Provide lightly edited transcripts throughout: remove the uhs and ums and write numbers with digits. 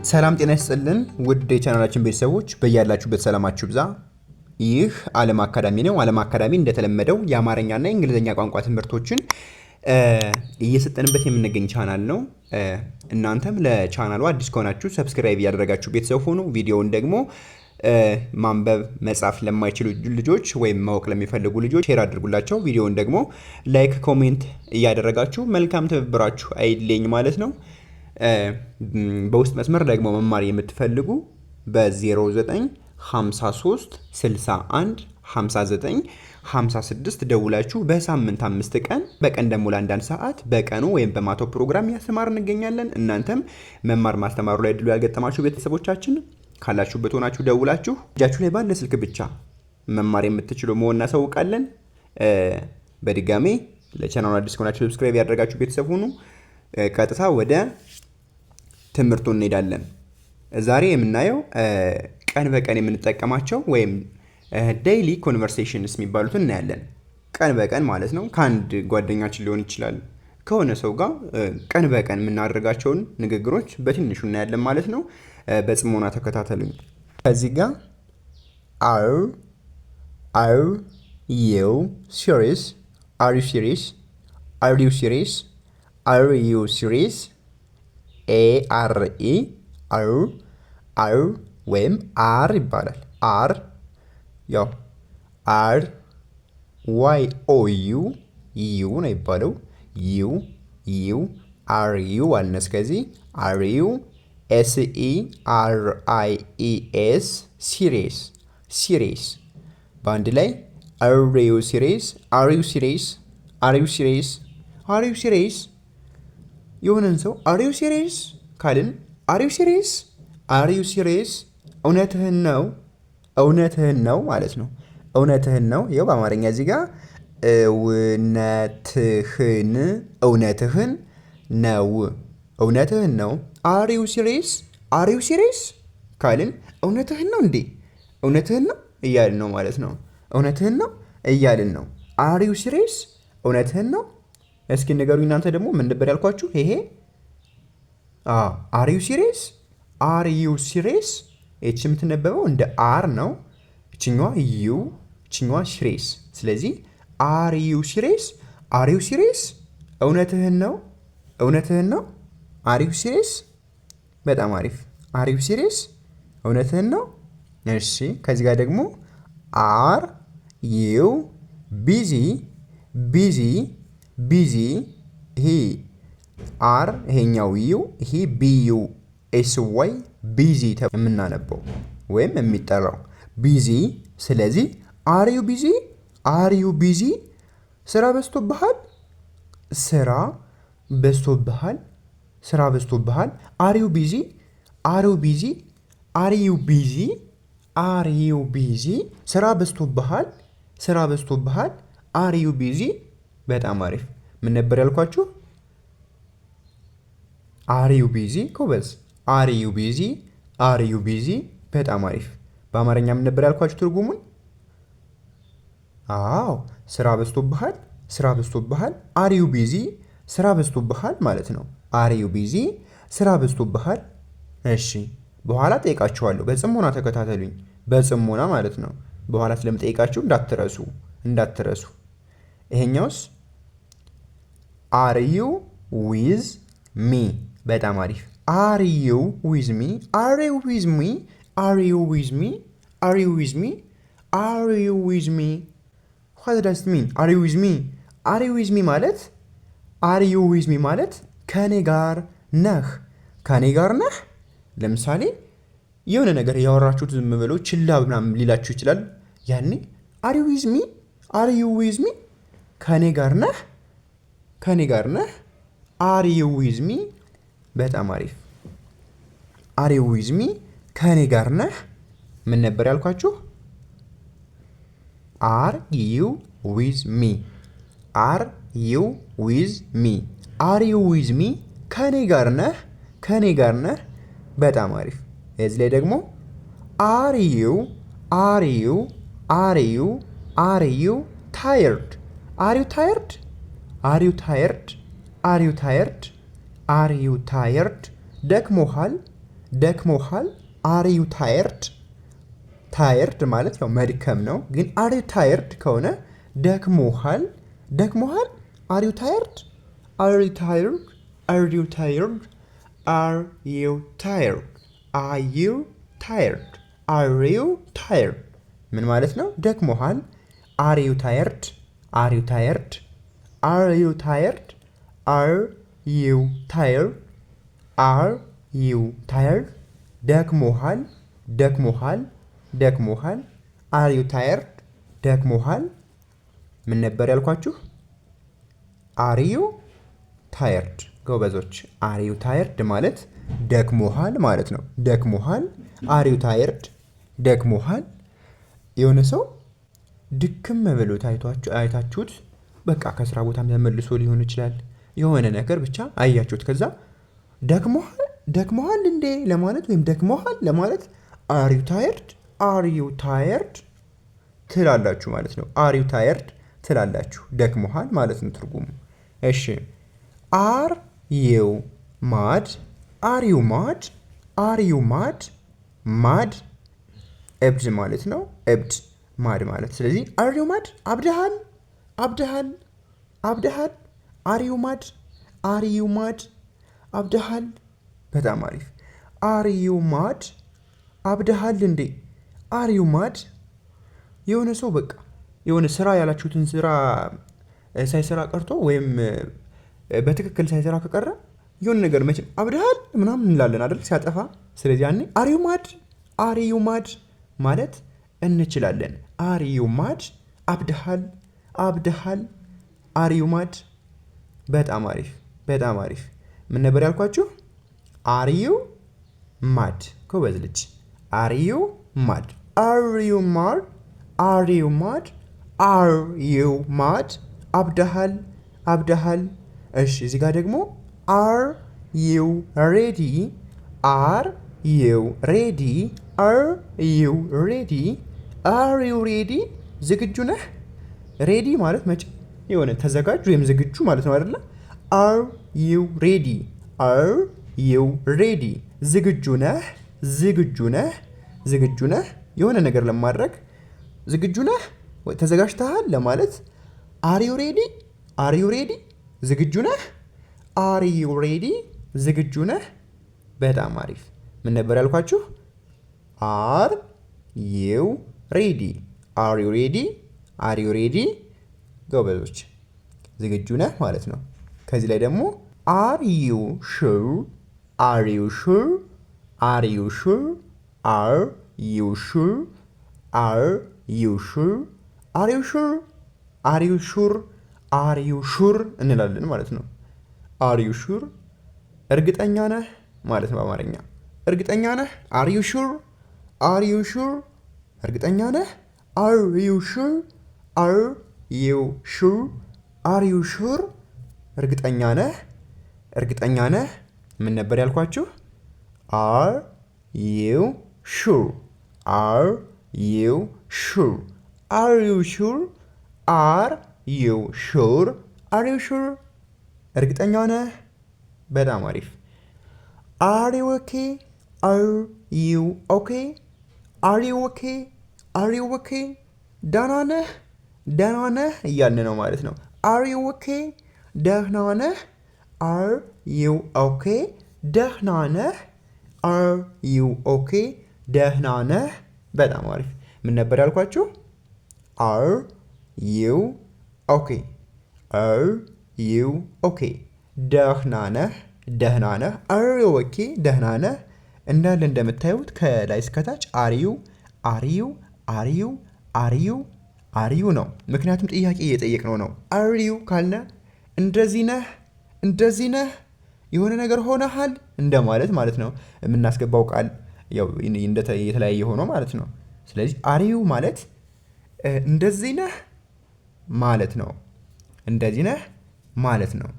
ሰላም ጤና ይስጥልን ውድ የቻናላችን ቤተሰቦች በያላችሁበት ሰላማችሁ ብዛ። ይህ ዓለም አካዳሚ ነው። ዓለም አካዳሚ እንደተለመደው የአማርኛና የእንግሊዝኛ ቋንቋ ትምህርቶችን እየሰጠንበት የምንገኝ ቻናል ነው። እናንተም ለቻናሉ አዲስ ከሆናችሁ ሰብስክራይብ እያደረጋችሁ ቤተሰብ ሆኑ። ቪዲዮውን ደግሞ ማንበብ መጻፍ ለማይችሉ ልጆች ወይም ማወቅ ለሚፈልጉ ልጆች ሼር አድርጉላቸው። ቪዲዮውን ደግሞ ላይክ፣ ኮሜንት እያደረጋችሁ መልካም ትብብራችሁ አይለኝ ማለት ነው። በውስጥ መስመር ደግሞ መማር የምትፈልጉ በ0953 61 59 56 ደውላችሁ በሳምንት 5 ቀን በቀን ደግሞ ለአንዳንድ ሰዓት በቀኑ ወይም በማታው ፕሮግራም ያስተማር እንገኛለን። እናንተም መማር ማስተማሩ ላይ ድሉ ያልገጠማችሁ ቤተሰቦቻችን ካላችሁበት ሆናችሁ ደውላችሁ እጃችሁ ላይ ባለ ስልክ ብቻ መማር የምትችሉ መሆን እናሳውቃለን። በድጋሜ ለቻናሉ አዲስ ከሆናችሁ ሰብስክራይብ ያደረጋችሁ ቤተሰብ ሁኑ። ቀጥታ ወደ ትምህርቱ እንሄዳለን። ዛሬ የምናየው ቀን በቀን የምንጠቀማቸው ወይም ዴይሊ ኮንቨርሴሽንስ የሚባሉትን እናያለን። ቀን በቀን ማለት ነው። ከአንድ ጓደኛችን ሊሆን ይችላል ከሆነ ሰው ጋር ቀን በቀን የምናደርጋቸውን ንግግሮች በትንሹ እናያለን ማለት ነው። በጽሞና ተከታተሉኝ። ከዚህ ጋር are you serious? Are you serious? Are you serious? Are you serious? ARE are ወይም አር ይባላል። አር ያው አር ዋይ ኦ ዩ ዩ ነው ይባለው። ዩ አር ዩ አልነ። እስከዚህ አር ዩ SERIES ሲሪየስ በአንድ ላይ are you serious? Are you serious? Are you serious? Are you serious? የሆነን ሰው are you serious ካልን are you serious? Are you serious? እውነትህን ነው ማለት ነው። እውነትህን ነው። ይኸው በአማርኛ እዚህ ጋር እውነትህን ነው። Are you serious? Are you serious? ካልን እውነትህን ነው እንዴ? እውነትህን ነው እያልን ነው ማለት ነው። እውነትህን ነው እያልን ነው። Are you serious? እውነትህን ነው። እስኪ ንገሩኝ እናንተ ደግሞ ምን ነበር ያልኳችሁ? ይሄ Are you serious? Are you serious? እቺ የምትነበበው እንደ አር ነው። እቺኛዋ ዩ፣ እቺኛዋ ሲሪየስ። ስለዚህ Are you serious? Are you serious? እውነትህን ነው። Are you serious? በጣም አሪፍ። Are you serious? እውነትህን ነው። እሺ ከዚህ ጋር ደግሞ Are you busy? ይሄ አር ይሄኛው ዩ ይሄ ቢዩ ኤስ ዋይ ቢዚ የምናነበው ወይም የሚጠራው ቢዚ። ስለዚህ Are you busy? Are you busy? ስራ በዝቶብሃል። Are you busy? Are you busy? Are you busy? Are you busy? ስራ በዝቶብሃል። Are you busy? በጣም አሪፍ። ምን ነበር ያልኳችሁ? Are you busy? ኮበዝ Are you busy? Are you busy? በጣም አሪፍ። በአማርኛ ምን ነበር ያልኳችሁ ትርጉሙን? አዎ ስራ በዝቶብሃል። Are you busy? ስራ በዝቶብሃል ማለት ነው። Are you busy? ስራ በዝቶብሃል። እሺ በኋላ ጠይቃችኋለሁ። በጽሞና ተከታተሉኝ። በጽሞና ማለት ነው። በኋላ ስለምጠይቃችሁ እንዳትረሱ። ይሄኛውስ Are you with me? በጣም አሪፍ። Are you with me? Are you with me? Are you with me? Are you with me? Are you with me? What does it mean? Are you with me? Are you with me ማለት ከኔ ጋር ነህ። ለምሳሌ የሆነ ነገር ያወራችሁት ዝም ብሎ ችላ ምናምን ሊላችሁ ይችላል። ያኔ Are you with me? Are you with me? ከኔ ጋር ነህ። Are you with me? በጣም አሪፍ። Are you with me? ከኔ ጋር ነህ። ምን ነበር ያልኳችሁ? Are you with me? Are you with me? Are you with me? ከኔ ጋር ነህ። በጣም አሪፍ። እዚህ ላይ ደግሞ Are you tired? Are you tired? ደክሞሃል። ደክሞሃል። አር ዩ ታየርድ። ታየርድ ማለት ያው መድከም ነው። ግን አር ዩ ታየርድ ከሆነ ደክሞሃል። ደክሞሃል። አር ዩ ታየርድ። አር ዩ ታየርድ። አር ዩ ታየርድ። አር ዩ ታየርድ። አር ዩ ታየርድ። አር ዩ ታየርድ ምን ማለት ነው? ደክሞሃል። አር ዩ ታየርድ። አር ዩ ታየርድ። አር ዩ ታየርድ። አር ዩ ታየርድ። አር ዩ ታየርድ። ደክሞሃል። ደክሞሃል። ደክሞሃል። አር ዩ ታየርድ። ደክሞሃል። ምን ነበር ያልኳችሁ? አር ዩ ታየርድ። ጎበዞች፣ አር ዩ ታየርድ ማለት ደክሞሃል ማለት ነው። ደክሞሃል። አር ዩ ታየርድ። ደክሞሃል። የሆነ ሰው ድክም ብሎት አይታችሁት፣ በቃ ከስራ ቦታ ተመልሶ ሊሆን ይችላል። የሆነ ነገር ብቻ አያችሁት። ከዛ ደክሞሃል እንዴ ለማለት ወይም ደክሞሃል ለማለት አር ዩ ታየርድ፣ አር ዩ ታየርድ ትላላችሁ ማለት ነው። አር ዩ ታየርድ ትላላችሁ። ደክሞሃል ማለት ነው ትርጉሙ። እሺ፣ አር ዩ ማድ። አር ዩ ማድ። አር ዩ ማድ። ማድ እብድ ማለት ነው። እብድ ማድ ማለት። ስለዚህ አር ዩ ማድ አብደሃል፣ አብደሃል፣ አብደሃል። አር ዩ ማድ። አር ዩ ማድ አብደሃል። በጣም አሪፍ። አር ዩ ማድ አብደሃል እንዴ? አር ዩ ማድ። የሆነ ሰው በቃ የሆነ ስራ ያላችሁትን ስራ ሳይሰራ ቀርቶ ወይም በትክክል ሳይሰራ ከቀረ የሆነ ነገር መቼም አብደሃል ምናምን እንላለን አይደል? ሲያጠፋ። ስለዚህ ያኔ አር ዩ ማድ፣ አር ዩ ማድ ማለት እንችላለን። አር ዩ ማድ አብደሃል፣ አብደሃል። አር ዩ ማድ። በጣም አሪፍ፣ በጣም አሪፍ። ምን ነበር ያልኳችሁ? አር ዩ ማድ። ጎበዝ ልጅ። አር ዩ ማድ። አር ዩ ማድ። አር ዩ ማድ። አር ዩ ማድ አብደሃል፣ አብደሃል። እሺ፣ እዚህ ጋር ደግሞ አር ዩ ሬዲ። አር ዩ ሬዲ። አር ዩ ሬዲ። አር ዩ ሬዲ ዝግጁ ነህ? ሬዲ ማለት መቼ የሆነ ተዘጋጅ ወይም ዝግጁ ማለት ነው አይደለ? አር ዩ ሬዲ። አር ዩ ሬዲ ዝግጁ ነህ? ዝግጁ ነህ? ዝግጁ ነህ የሆነ ነገር ለማድረግ ዝግጁ ነህ? ተዘጋጅተሃል ለማለት አር ዩ ሬዲ። አር ዩ ሬዲ ዝግጁ ነህ? አር ዩ ሬዲ ዝግጁ ነህ? በጣም አሪፍ። ምን ነበር ያልኳችሁ? አር ዩ ሬዲ። አር ዩ ሬዲ። አር ዩ ሬዲ። ጎበዞች፣ ዝግጁ ነህ ማለት ነው። ከዚህ ላይ ደግሞ አር ዩ ሹር። አር ዩ ሹር። አር ዩ ሹር። አር ዩ ሹር። አር ዩ ሹር። አር ዩ ሹር። አር ዩ ሹር። አር ዩ ሹር እንላለን ማለት ነው። አር ዩ ሹር እርግጠኛ ነህ ማለት ነው በአማርኛ። እርግጠኛ ነህ? አር ዩ ሹር። አር ዩ ሹር እርግጠኛ ነህ? አር ዩ ሹር። አር ዩ ሹር። አር ዩ ሹር እርግጠኛ ነህ? እርግጠኛ ነህ? ምን ነበር ያልኳችሁ? አር ዩ ሹር። አር ዩ ሹር። አር ዩ ሹር። አር ዩ ሹር። አር ዩ ሹር እርግጠኛ ነህ? በጣም አሪፍ። አር ዩ ኦኬ። አር ዩ ኦኬ። አር ዩ ኦኬ። አር ዩ ኦኬ ደህና ነህ? ደህና ነህ እያልን ነው ማለት ነው። አር ዩ ኦኬ ደህና ነህ? አር ዩ ኦኬ ደህና ነህ? አር ዩ ኦኬ ደህና ነህ? በጣም አሪፍ። ምን ነበር ያልኳችሁ? አር ዩ ኦኬ። አር ዩ ኦኬ ደህና ነህ? ደህና ነህ? አር ዩ ኦኬ ደህና ነህ? እንዳለ እንደምታዩት ከላይ እስከታች አርዩ አርዩ አርዩ አርዩ አርዩ ነው። ምክንያቱም ጥያቄ እየጠየቅነው ነው። አርዩ ካልነ እንደዚህ ነህ፣ እንደዚህ ነህ፣ የሆነ ነገር ሆነሃል እንደማለት ማለት ነው። የምናስገባው ቃል የተለያየ ሆኖ ማለት ነው። ስለዚህ አርዩ ማለት እንደዚህ ነህ ማለት ነው። እንደዚህ ነህ ማለት ነው።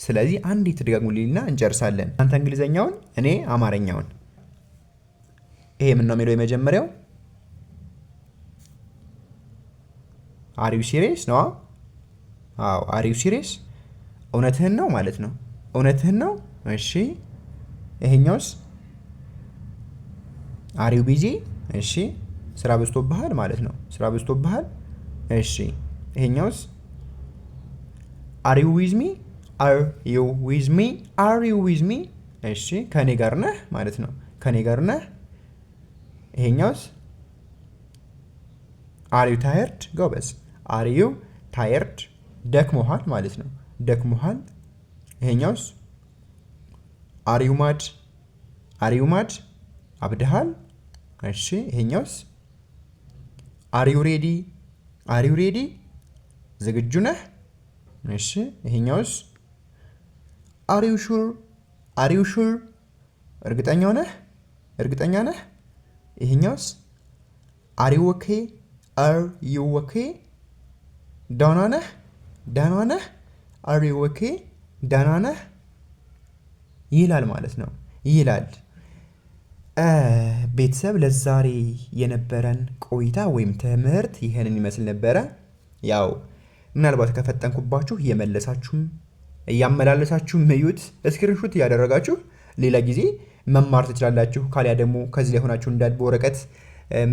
ስለዚህ አንዴ ትደጋግሙልኝና እንጨርሳለን። አንተ እንግሊዘኛውን፣ እኔ አማርኛውን። ይሄ ምን ነው የሚለው የመጀመሪያው? አር ዩ ሲሪየስ ነው? አዎ፣ አር ዩ ሲሪየስ እውነትህን ነው ማለት ነው። እውነትህን ነው። እሺ፣ ይሄኛውስ አር ዩ ቢዚ? እሺ ስራ በዝቶብሃል ማለት ነው። ስራ በዝቶብሃል። እሺ ይሄኛውስ? አር ዩ ዊዝ ሚ? አር ዩ ዊዝ ሚ? አር ዩ ዊዝ ሚ? እሺ ከኔ ጋር ነህ ማለት ነው። ከኔ ጋር ነህ። ይሄኛውስ? አር ዩ ታየርድ? ጎበዝ። አር ዩ ታየርድ? ደክሞሃል ማለት ነው። ደክሞሃል። ይሄኛውስ? አር ዩ ማድ? አር ዩ ማድ? አብድሃል። እሺ ይሄኛውስ? አር ዩ ሬዲ? አር ዩ ሬዲ? ዝግጁ ነህ። እሺ ይሄኛውስ? አር ዩ ሹር? አር ዩ ሹር? እርግጠኛ ነህ? እርግጠኛ ነህ። ይሄኛውስ? አር ዩ ኦኬ? አር ዩ ኦኬ? ደህና ነህ? ደህና ነህ። አር ዩ ኦኬ? ደህና ነህ ይላል ማለት ነው። ይላል። ቤተሰብ ለዛሬ የነበረን ቆይታ ወይም ትምህርት ይህንን ይመስል ነበረ። ያው ምናልባት ከፈጠንኩባችሁ እየመለሳችሁም እያመላለሳችሁም እዩት፣ ስክሪንሾት እያደረጋችሁ ሌላ ጊዜ መማር ትችላላችሁ። ካሊያ ደግሞ ከዚህ ላይ ሆናችሁ እንዳል በወረቀት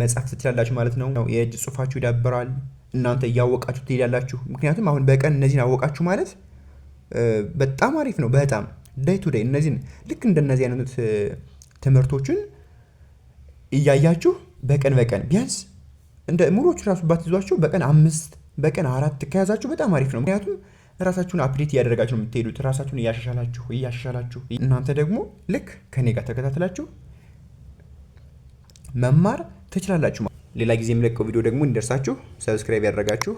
መጻፍ ትችላላችሁ ማለት ነው። የእጅ ጽሁፋችሁ ይዳብራል። እናንተ እያወቃችሁ ትሄዳላችሁ። ምክንያቱም አሁን በቀን እነዚህን አወቃችሁ ማለት በጣም አሪፍ ነው። በጣም ዴይ ቱ ዴይ እነዚህን ልክ እንደነዚህ አይነት ትምህርቶችን እያያችሁ በቀን ቢያንስ እንደ ሙሉዎቹ ራሱ ባትይዟቸው በቀን 5 በቀን 4 ከያዛችሁ በጣም አሪፍ ነው። ምክንያቱም ራሳችሁን አፕዴት እያደረጋችሁ ነው የምትሄዱት። ራሳችሁን እያሻሻላችሁ እናንተ ደግሞ ልክ ከኔ ጋር ተከታትላችሁ መማር ትችላላችሁ። ሌላ ጊዜ የምለቀው ቪዲዮ ደግሞ እንዲደርሳችሁ ሰብስክራይብ ያደረጋችሁ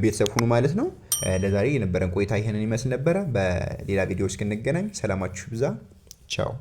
ቤተሰብ ሁኑ ማለት ነው። ለዛሬ የነበረን ቆይታ ይሄንን ይመስል ነበረ። በሌላ ቪዲዮ እስክንገናኝ ሰላማችሁ ብዛ። ቻው